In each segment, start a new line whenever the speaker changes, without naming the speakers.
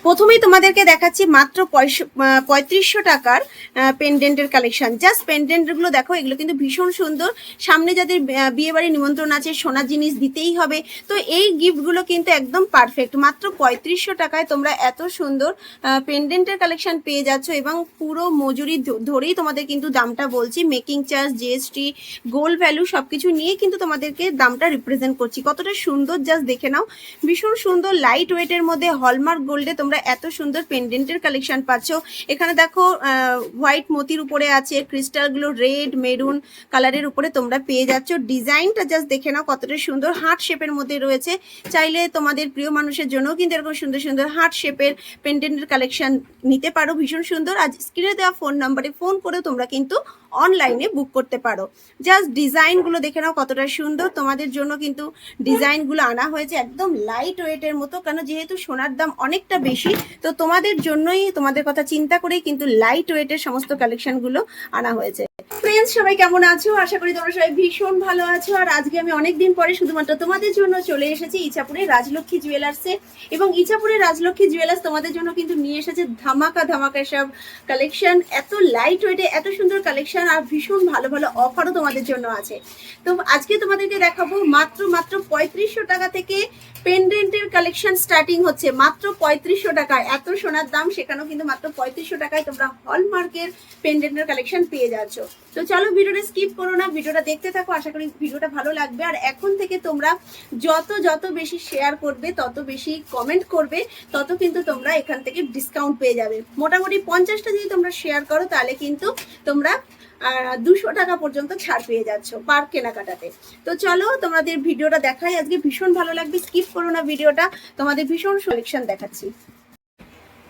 প্রথমেই তোমাদেরকে দেখাচ্ছি মাত্র 3500 টাকার পেন্ডেন্টের কালেকশন। জাস্ট পেন্ডেন্টগুলো দেখো, এগুলো কিন্তু ভীষণ সুন্দর। সামনে যাদের বিয়ে বাড়ি নিমন্ত্রণ আছে, সোনার জিনিস দিতেই হবে, তো এই গিফটগুলো কিন্তু একদম পারফেক্ট। মাত্র 3500 টাকায় তোমরা এত সুন্দর পেন্ডেন্টের কালেকশন পেয়ে যাচ্ছ, এবং পুরো মজুরি ধরেই তোমাদের কিন্তু দামটা বলছি। Making charge, GST, gold value সবকিছু নিয়ে কিন্তু তোমাদেরকে দামটা রিপ্রেজেন্ট করছি। কতটা সুন্দর জাস্ট দেখে নাও। ভীষণ সুন্দর লাইট ওয়েটের মধ্যে হলমার্ক গোল্ডে তোমরা এত সুন্দর পেন্ডেন্টের কালেকশন পাচ্ছ। এখানে দেখো হোয়াইট মতির উপরে আছে, ক্রিস্টালগুলো রেড মেরুন কালারের উপরে তোমরা পেয়ে যাচ্ছ। ডিজাইনটা জাস্ট দেখে নাও কতটা সুন্দর, হার্ট শেপের মধ্যে রয়েছে। চাইলে তোমাদের প্রিয় মানুষের জন্য কিন্তু এরকম সুন্দর সুন্দর হার্ট শেপের পেন্ডেন্টের কালেকশন নিতে পারো। ভীষণ সুন্দর। আজ স্ক্রিনে দেওয়া ফোন নাম্বারে ফোন করে তোমরা কিন্তু অনলাইনে বুক করতে পারো। জাস্ট ডিজাইনগুলো দেখে নাও কতটা সুন্দর। তোমাদের জন্য কিন্তু ডিজাইনগুলো আনা হয়েছে একদম লাইট ওয়েটের মতো, কেন যেহেতু সোনার দাম অনেকটা বেশি, তো তোমাদের জন্যই, তোমাদের কথা চিন্তা করেই কিন্তু লাইট ওয়েটের সমস্ত কালেকশনগুলো আনা হয়েছে। ফ্রেন্ডস, সবাই কেমন আছো? আশা করি তোমরা সবাই ভীষণ ভালো আছো। আর আজকে আমি অনেকদিন পরে শুধুমাত্র তোমাদের জন্য চলে এসেছি ইছাপুরের রাজলক্ষ্মী জুয়েলার্সে। এবং ইছাপুরের রাজলক্ষ্মী জুয়েলার্স তোমাদের জন্য কিন্তু নিয়ে এসেছে ধামাকা ধামাকা সব কালেকশন। এত লাইট ওয়েটে এত সুন্দর কালেকশন, আর ভীষণ ভালো ভালো অফারও তোমাদের জন্য আছে। তো আজকে তোমাদেরকে দেখাবো মাত্র 3500 টাকা থেকে পেন্ডেন্টের কালেকশন স্টার্টিং হচ্ছে। মাত্র 3500 টাকায়, এত সোনার দাম সেখানেও কিন্তু মাত্র 3500 টাকায় তোমরা হলমার্কের পেন্ডেন্টের কালেকশন পেয়ে যাচ্ছ। তো চলো, ভিডিওটা স্কিপ করো না, ভিডিওটা দেখতে থাকো। আশা করি ভিডিওটা ভালো লাগবে। আর এখন থেকে তোমরা যত বেশি শেয়ার করবে, তত বেশি কমেন্ট করবে, তত কিন্তু তোমরা এখান থেকে ডিসকাউন্ট পেয়ে যাবে। মোটামুটি 50টা যদি তোমরা শেয়ার করো, তাহলে কিন্তু তোমরা 200 টাকা পর্যন্ত ছাড় পেয়ে যাচ্ছ পার কেনাকাটাতে। তো চলো তোমাদের ভিডিওটা দেখাই, আজকে ভীষণ ভালো লাগবে। স্কিপ করো না ভিডিওটা, তোমাদের ভীষণ কালেকশন দেখাচ্ছি।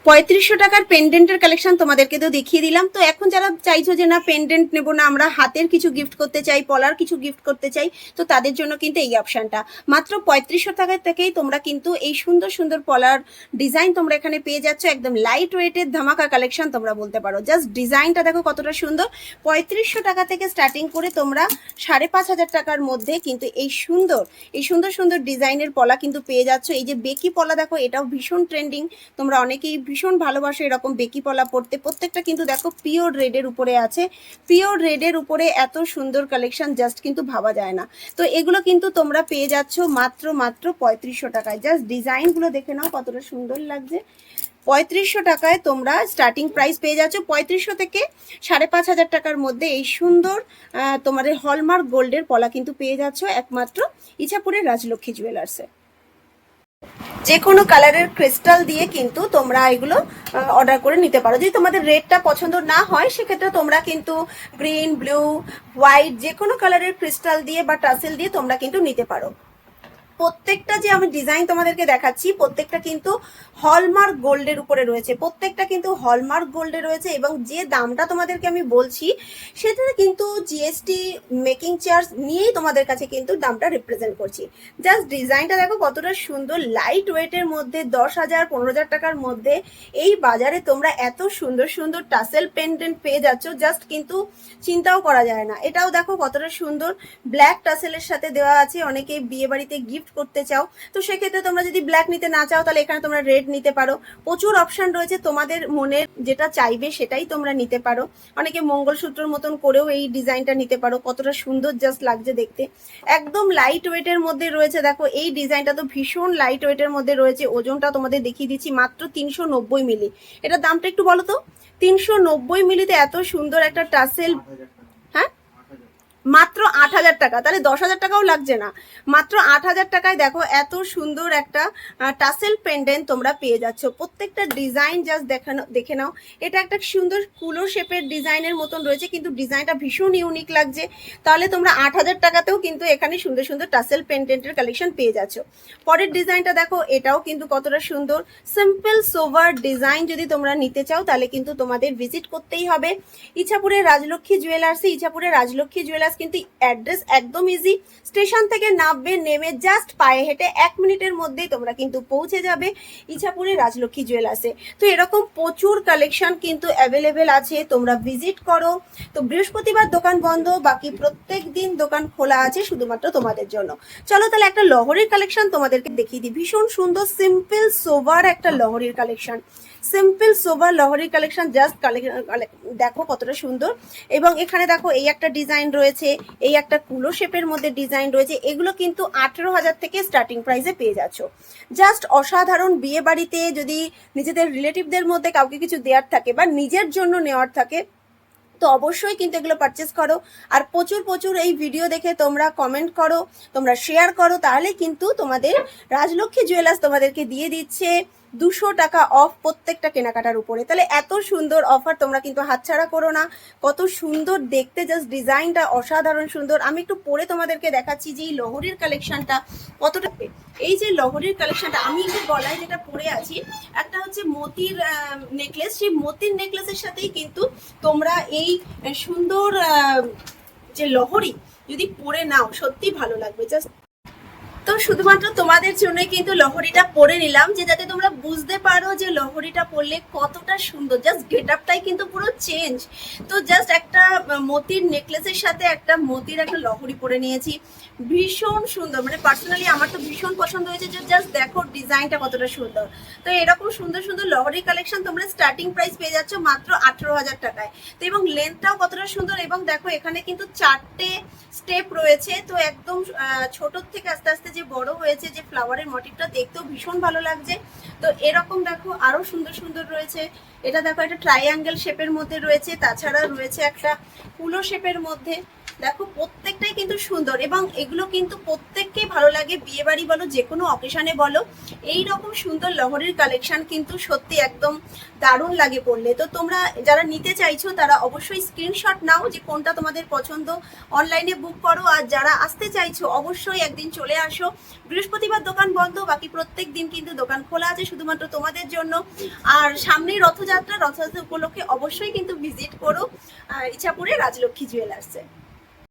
3500 টাকার পেন্ডেন্টের কালেকশন তোমাদেরকে তো দেখিয়ে দিলাম। তো এখন যারা চাইছো যে না পেন্ডেন্ট নেবো না, আমরা হাতের কিছু গিফট করতে চাই, পলার কিছু গিফট করতে চাই, তো তাদের জন্য কিন্তু এই অপশনটা। মাত্র 3500 টাকা থেকেই তোমরা কিন্তু এই সুন্দর সুন্দর পলার ডিজাইন তোমরা এখানে পেয়ে যাচ্ছ। একদম লাইট ওয়েটের ধামাকা কালেকশন তোমরা বলতে পারো। জাস্ট ডিজাইনটা দেখো কতটা সুন্দর। 3500 টাকা থেকে স্টার্টিং করে তোমরা 5500 টাকার মধ্যে কিন্তু এই সুন্দর সুন্দর ডিজাইনের পলা কিন্তু পেয়ে যাচ্ছ। এই যে বেকি পলা দেখো, এটাও ভীষণ ট্রেন্ডিং, তোমরা অনেকেই ভীষণ ভালোবাসে এরকম বেকি পলা পড়তে। প্রত্যেকটা কিন্তু দেখো পিওর রেডের উপরে আছে। পিওর রেডের উপরে এত সুন্দর কালেকশন জাস্ট কিন্তু ভাবা যায় না। তো এগুলো কিন্তু তোমরা পেয়ে যাচ্ছ মাত্র 3500 টাকায়। জাস্ট ডিজাইনগুলো দেখে নাও কতটা সুন্দর লাগছে। 3500 টাকায় তোমরা স্টার্টিং প্রাইস পেয়ে যাচ্ছ। 3500 থেকে 5500 টাকার মধ্যে এই সুন্দর তোমাদের হলমার্ক গোল্ডের পলা কিন্তু পেয়ে যাচ্ছ একমাত্র ইছাপুরের রাজলক্ষ্মী জুয়েলার্সে। যে কোনো কালারের ক্রিস্টাল দিয়ে কিন্তু তোমরা এগুলো অর্ডার করে নিতে পারো। যদি তোমাদের রেডটা পছন্দ না হয়, সেক্ষেত্রে তোমরা কিন্তু গ্রিন, ব্লু, হোয়াইট যে কোনো কালারের ক্রিস্টাল দিয়ে বা টাসেল দিয়ে তোমরা কিন্তু নিতে পারো। প্রত্যেকটা যে আমি ডিজাইন তোমাদেরকে দেখাচ্ছি, প্রত্যেকটা কিন্তু হলমার্ক গোল্ডের উপরে রয়েছে। প্রত্যেকটা কিন্তু হলমার্ক গোল্ডে রয়েছে, এবং যে দামটা তোমাদেরকে আমি বলছি, সেটা কিন্তু জিএসটি মেকিং চার্জ নিয়েই তোমাদের কাছে কিন্তু দামটা রিপ্রেজেন্ট করছি। জাস্ট ডিজাইনটা দেখো কতটা সুন্দর, লাইট ওয়েটের মধ্যে 10,000 15,000 টাকার মধ্যে এই বাজারে তোমরা এত সুন্দর সুন্দর টাসেল পেন্ডেন্ট পেয়ে যাচ্ছ, জাস্ট কিন্তু চিন্তাও করা যায় না। এটাও দেখো কতটা সুন্দর, ব্ল্যাক টাসেলের সাথে দেওয়া আছে। অনেকে বিয়ে বাড়িতে গিফট করতে চাও, তো সেক্ষেত্রে তোমরা যদি ব্ল্যাক নিতে না চাও, তাহলে এখানে তোমরা রেড নিতে পারো। প্রচুর অপশন রয়েছে, তোমাদের মনের যেটা চাইবে সেটাই তোমরা নিতে পারো। অনেকে মঙ্গলসূত্রের মতন করেও এই ডিজাইনটা নিতে পারো। কতটা সুন্দর জাস্ট লাগছে দেখতে। একদম লাইট ওয়েটের মধ্যে রয়েছে। দেখো এই ডিজাইনটা তো ভীষণ লাইট ওয়েটের মধ্যে রয়েছে। ওজনটা তোমাদের দেখিয়ে দিচ্ছি, মাত্র 390 মিলি। এটার দামটা একটু বলো তো। 390 মিলিতে এত সুন্দর একটা টাসেল, হ্যাঁ মাত্র 8000 টাকা। তাহলে 10,000 টাকাও লাগছে না, মাত্র 8000 টাকায় দেখো এত সুন্দর একটা টাসেল পেন্ডেন্ট তোমরা পেয়ে যাচ্ছ। প্রত্যেকটা ডিজাইন জাস্ট দেখে নাও। এটা একটা সুন্দর কুলো শেপের ডিজাইনের মতন রয়েছে, কিন্তু ডিজাইনটা ভীষণ ইউনিক লাগছে। তাহলে তোমরা 8000 টাকাতেও কিন্তু এখানে সুন্দর সুন্দর টাসেল পেন্ডেন্টের কালেকশন পেয়ে যাচ্ছ। পরের ডিজাইনটা দেখো, এটাও কিন্তু কতটা সুন্দর। সিম্পল সোভার ডিজাইন যদি তোমরা নিতে চাও, তাহলে কিন্তু তোমাদের ভিজিট করতেই হবে ইছাপুরের রাজলক্ষ্মী জুয়েলার্সে। ইছাপুরের রাজলক্ষ্মী জুয়েলার্স জুয়েলার্স, কিন্তু অ্যাড্রেস একদম ইজি। স্টেশন থেকে নামবে, নেমে জাস্ট পায়ে হেঁটে 1 মিনিটের মধ্যেই তোমরা কিন্তু পৌঁছে যাবে ইছাপুরে রাজলক্ষ্মী জুয়েলার্সে। তো এরকম প্রচুর কালেকশন কিন্তু অ্যাভেলেবেল আছে, তোমরা ভিজিট করো। তো বৃহস্পতিবার দোকান বন্ধ, বাকি প্রত্যেক দিন দোকান খোলা আছে শুধুমাত্র তোমাদের জন্য। চলো তাহলে একটা লহরির কালেকশন তোমাদেরকে দেখিয়ে দিই। ভীষণ সুন্দর সিম্পল সোভার একটা লহরির কালেকশন, সিম্পল সোভার লহরির কালেকশন। জাস্ট দেখো কতটা সুন্দর। এবং এখানে দেখো এই একটা ডিজাইন রয়েছে, এই একটা কুলো শেপের মধ্যে ডিজাইন রয়েছে। এগুলো কিন্তু 18,000 থেকে স্টার্টিং প্রাইসে পেয়ে যাচ্ছ। জাস্ট অসাধারণ। বিয়ে বাড়িতে যদি নিজেদের রিলেটিভদের মধ্যে কাউকে কিছু দেওয়ার থাকে বা নিজের জন্য নেওয়ার থাকে, তো অবশ্যই কিন্তু এগুলো পারচেস করো। আর প্রচুর প্রচুর এই ভিডিও দেখে তোমরা কমেন্ট করো, তোমরা শেয়ার করো, তাহলে কিন্তু তোমাদের রাজলক্ষ্মী জুয়েলার্স তোমাদেরকে দিয়ে দিচ্ছে 200 টাকা অফ প্রত্যেকটা কেনাকাটার উপরে। তাহলে এত সুন্দর অফার তোমরা কিন্তু হাতছাড়া করো না। কত সুন্দর দেখতে, জাস্ট ডিজাইনটা অসাধারণ সুন্দর। আমি একটু পরে তোমাদেরকে দেখাচ্ছি যে এই লহরির কালেকশনটা কতটা। এই যে লহরির কালেকশনটা আমি একটু গলায় যেটা পরে আছি, একটা হচ্ছে মতির নেকলেস। সেই মতির নেকলেসের সাথেই কিন্তু তোমরা এই সুন্দর যে লহরি যদি পরে নাও সত্যি ভালো লাগবে। জাস্ট তো শুধুমাত্র তোমাদের জন্য কিন্তু লহরিটা পরে নিলাম, যে যাতে তোমরা বুঝতে পারো যে লহরিটা পরলে কতটা সুন্দর। জাস্ট গেট আপটাই কিন্তু পুরো চেঞ্জ। তো জাস্ট একটা মতির নেকলেসের সাথে একটা মতির একটা লহরি পরে নিয়েছি, ভীষণ সুন্দর। মানে পার্সোনালি আমার তো ভীষণ পছন্দ হয়েছে। যে জাস্ট দেখো ডিজাইনটা কতটা সুন্দর। তো এরকম সুন্দর সুন্দর লহরি কালেকশন তোমরা স্টার্টিং প্রাইস পেয়ে যাচ্ছ মাত্র 18,000 টাকায়। তো এবং লেন্থটাও কতটা সুন্দর। এবং দেখো এখানে কিন্তু 4টে স্টেপ রয়েছে। তো একদম ছোট থেকে আস্তে আস্তে যে বড় হয়েছে, যে ফ্লাওয়ারের মোটিভটা দেখতেও ভীষণ ভালো লাগছে। তো এরকম দেখো আরো সুন্দর সুন্দর রয়েছে। এটা দেখো একটা ট্রাইঅ্যাঙ্গেল শেপের মধ্যে রয়েছে, তাছাড়া রয়েছে একটা কুলো শেপের মধ্যে। দেখো প্রত্যেকটাই কিন্তু সুন্দর, এবং এগুলো কিন্তু প্রত্যেককেই ভালো লাগে। বিয়ে বাড়ি বলো, যে কোনো অকেশনে বলো, এই রকম সুন্দর লহরির কালেকশন কিন্তু সত্যি একদম দারুণ লাগে পড়লে। তো তোমরা যারা নিতে চাইছো তারা অবশ্যই স্ক্রিনশট নাও যে কোনটা তোমাদের পছন্দ, অনলাইনে বুক করো। আর যারা আসতে চাইছো অবশ্যই একদিন চলে আসো। বৃহস্পতিবার দোকান বন্ধ, বাকি প্রত্যেক দিন কিন্তু দোকান খোলা আছে শুধুমাত্র তোমাদের জন্য। আর সামনেই রথযাত্রা, রথযাত্রা উপলক্ষে অবশ্যই কিন্তু ভিজিট করো ইছাপুরে রাজলক্ষ্মী জুয়েলার্সে।